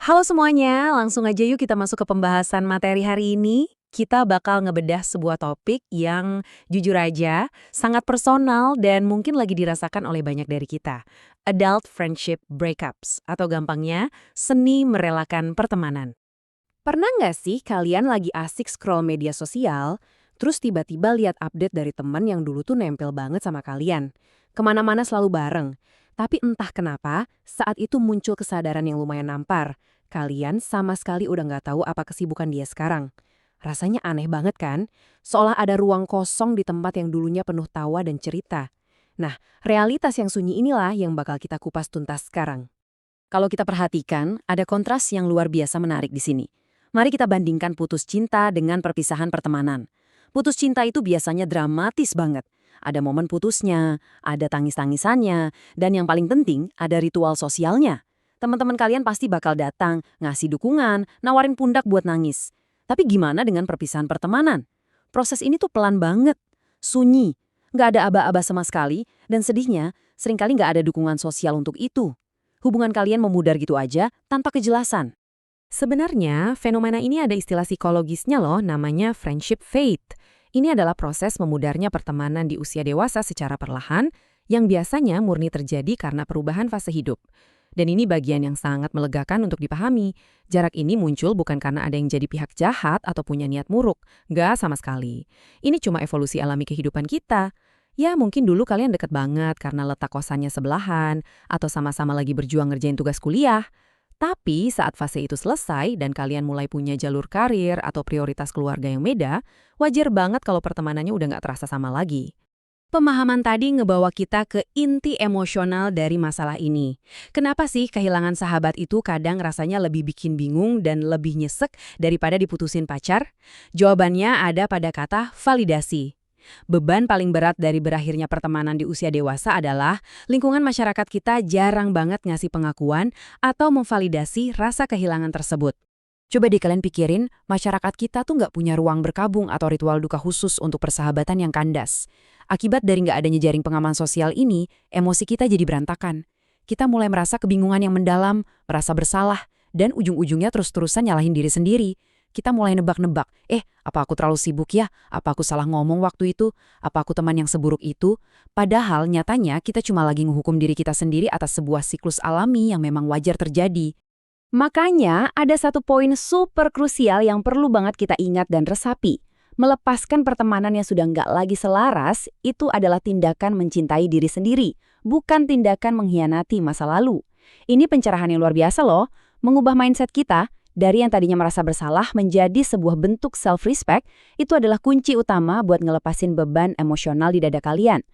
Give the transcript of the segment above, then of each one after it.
Halo semuanya, langsung aja yuk kita masuk ke pembahasan materi hari ini. Kita bakal ngebedah sebuah topik yang jujur aja sangat personal dan mungkin lagi dirasakan oleh banyak dari kita. Adult friendship breakups atau gampangnya seni merelakan pertemanan. Pernah nggak sih kalian lagi asik scroll media sosial, terus tiba-tiba lihat update dari teman yang dulu tuh nempel banget sama kalian? Kemana-mana selalu bareng. Tapi entah kenapa, saat itu muncul kesadaran yang lumayan nampar. Kalian sama sekali udah nggak tahu apa kesibukan dia sekarang. Rasanya aneh banget kan? Seolah ada ruang kosong di tempat yang dulunya penuh tawa dan cerita. Nah, realitas yang sunyi inilah yang bakal kita kupas tuntas sekarang. Kalau kita perhatikan, ada kontras yang luar biasa menarik di sini. Mari kita bandingkan putus cinta dengan perpisahan pertemanan. Putus cinta itu biasanya dramatis banget. Ada momen putusnya, ada tangis-tangisannya, dan yang paling penting, ada ritual sosialnya. Teman-teman kalian pasti bakal datang, ngasih dukungan, nawarin pundak buat nangis. Tapi gimana dengan perpisahan pertemanan? Proses ini tuh pelan banget, sunyi, nggak ada aba-aba sama sekali, dan sedihnya, seringkali nggak ada dukungan sosial untuk itu. Hubungan kalian memudar gitu aja, tanpa kejelasan. Sebenarnya, fenomena ini ada istilah psikologisnya loh, namanya friendship fade. Ini adalah proses memudarnya pertemanan di usia dewasa secara perlahan, yang biasanya murni terjadi karena perubahan fase hidup. Dan ini bagian yang sangat melegakan untuk dipahami. Jarak ini muncul bukan karena ada yang jadi pihak jahat atau punya niat muruk. Nggak sama sekali. Ini cuma evolusi alami kehidupan kita. Ya mungkin dulu kalian deket banget karena letak kosannya sebelahan, atau sama-sama lagi berjuang ngerjain tugas kuliah. Tapi saat fase itu selesai dan kalian mulai punya jalur karir atau prioritas keluarga yang beda, wajar banget kalau pertemanannya udah nggak terasa sama lagi. Pemahaman tadi ngebawa kita ke inti emosional dari masalah ini. Kenapa sih kehilangan sahabat itu kadang rasanya lebih bikin bingung dan lebih nyesek daripada diputusin pacar? Jawabannya ada pada kata validasi. Beban paling berat dari berakhirnya pertemanan di usia dewasa adalah lingkungan masyarakat kita jarang banget ngasih pengakuan atau memvalidasi rasa kehilangan tersebut. Coba deh kalian pikirin, masyarakat kita tuh nggak punya ruang berkabung atau ritual duka khusus untuk persahabatan yang kandas. Akibat dari nggak adanya jaring pengaman sosial ini, emosi kita jadi berantakan. Kita mulai merasa kebingungan yang mendalam, merasa bersalah, dan ujung-ujungnya terus-terusan nyalahin diri sendiri. Kita mulai nebak-nebak, apa aku terlalu sibuk ya? Apa aku salah ngomong waktu itu? Apa aku teman yang seburuk itu? Padahal nyatanya kita cuma lagi ngehukum diri kita sendiri atas sebuah siklus alami yang memang wajar terjadi. Makanya ada satu poin super krusial yang perlu banget kita ingat dan resapi. Melepaskan pertemanan yang sudah nggak lagi selaras, itu adalah tindakan mencintai diri sendiri, bukan tindakan mengkhianati masa lalu. Ini pencerahan yang luar biasa loh, mengubah mindset kita. Dari yang tadinya merasa bersalah menjadi sebuah bentuk self-respect, itu adalah kunci utama buat ngelepasin beban emosional di dada kalian.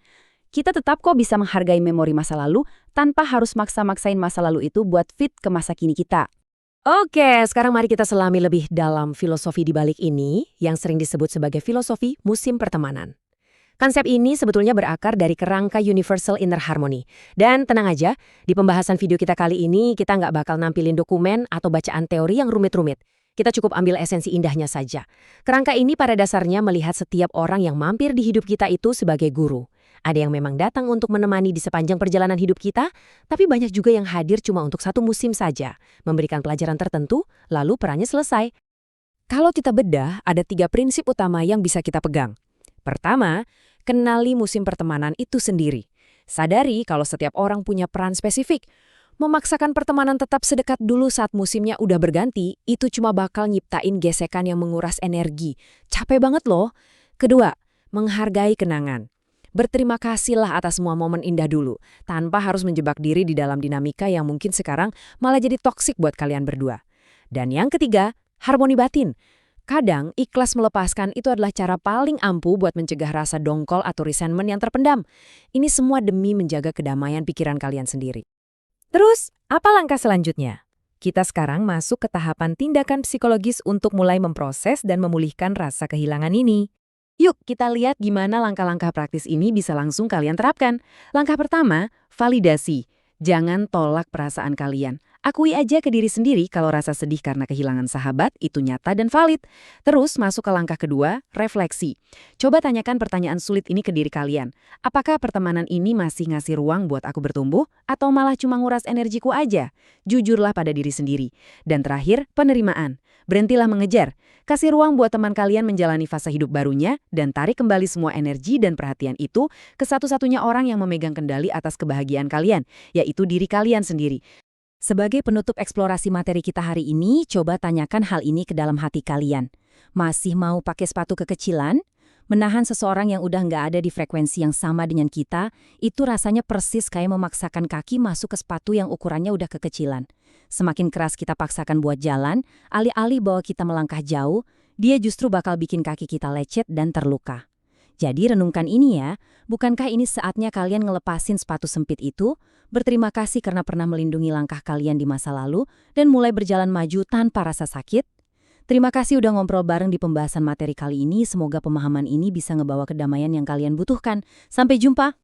Kita tetap kok bisa menghargai memori masa lalu tanpa harus maksa-maksain masa lalu itu buat fit ke masa kini kita. Oke, sekarang mari kita selami lebih dalam filosofi di balik ini yang sering disebut sebagai filosofi musim pertemanan. Konsep ini sebetulnya berakar dari kerangka Universal Inner Harmony. Dan tenang aja, di pembahasan video kita kali ini kita nggak bakal nampilin dokumen atau bacaan teori yang rumit-rumit. Kita cukup ambil esensi indahnya saja. Kerangka ini pada dasarnya melihat setiap orang yang mampir di hidup kita itu sebagai guru. Ada yang memang datang untuk menemani di sepanjang perjalanan hidup kita, tapi banyak juga yang hadir cuma untuk satu musim saja, memberikan pelajaran tertentu, lalu perannya selesai. Kalau kita bedah, ada 3 prinsip utama yang bisa kita pegang. Pertama, kenali musim pertemanan itu sendiri. Sadari kalau setiap orang punya peran spesifik. Memaksakan pertemanan tetap sedekat dulu saat musimnya udah berganti, itu cuma bakal nyiptain gesekan yang menguras energi. Capek banget loh. Kedua, menghargai kenangan. Berterima kasihlah atas semua momen indah dulu, tanpa harus menjebak diri di dalam dinamika yang mungkin sekarang malah jadi toksik buat kalian berdua. Dan yang ketiga, harmoni batin. Kadang, ikhlas melepaskan itu adalah cara paling ampuh buat mencegah rasa dongkol atau resentment yang terpendam. Ini semua demi menjaga kedamaian pikiran kalian sendiri. Terus, apa langkah selanjutnya? Kita sekarang masuk ke tahapan tindakan psikologis untuk mulai memproses dan memulihkan rasa kehilangan ini. Yuk, kita lihat gimana langkah-langkah praktis ini bisa langsung kalian terapkan. Langkah pertama, validasi. Jangan tolak perasaan kalian. Akui aja ke diri sendiri kalau rasa sedih karena kehilangan sahabat itu nyata dan valid. Terus masuk ke langkah kedua, refleksi. Coba tanyakan pertanyaan sulit ini ke diri kalian. Apakah pertemanan ini masih ngasih ruang buat aku bertumbuh atau malah cuma nguras energiku aja? Jujurlah pada diri sendiri. Dan terakhir, penerimaan. Berhentilah mengejar. Kasih ruang buat teman kalian menjalani fase hidup barunya dan tarik kembali semua energi dan perhatian itu ke satu-satunya orang yang memegang kendali atas kebahagiaan kalian, yaitu diri kalian sendiri. Sebagai penutup eksplorasi materi kita hari ini, coba tanyakan hal ini ke dalam hati kalian. Masih mau pakai sepatu kekecilan? Menahan seseorang yang udah nggak ada di frekuensi yang sama dengan kita, itu rasanya persis kayak memaksakan kaki masuk ke sepatu yang ukurannya udah kekecilan. Semakin keras kita paksakan buat jalan, alih-alih bawa kita melangkah jauh, dia justru bakal bikin kaki kita lecet dan terluka. Jadi renungkan ini ya, bukankah ini saatnya kalian ngelepasin sepatu sempit itu, berterima kasih karena pernah melindungi langkah kalian di masa lalu, dan mulai berjalan maju tanpa rasa sakit? Terima kasih udah ngobrol bareng di pembahasan materi kali ini, semoga pemahaman ini bisa ngebawa kedamaian yang kalian butuhkan. Sampai jumpa!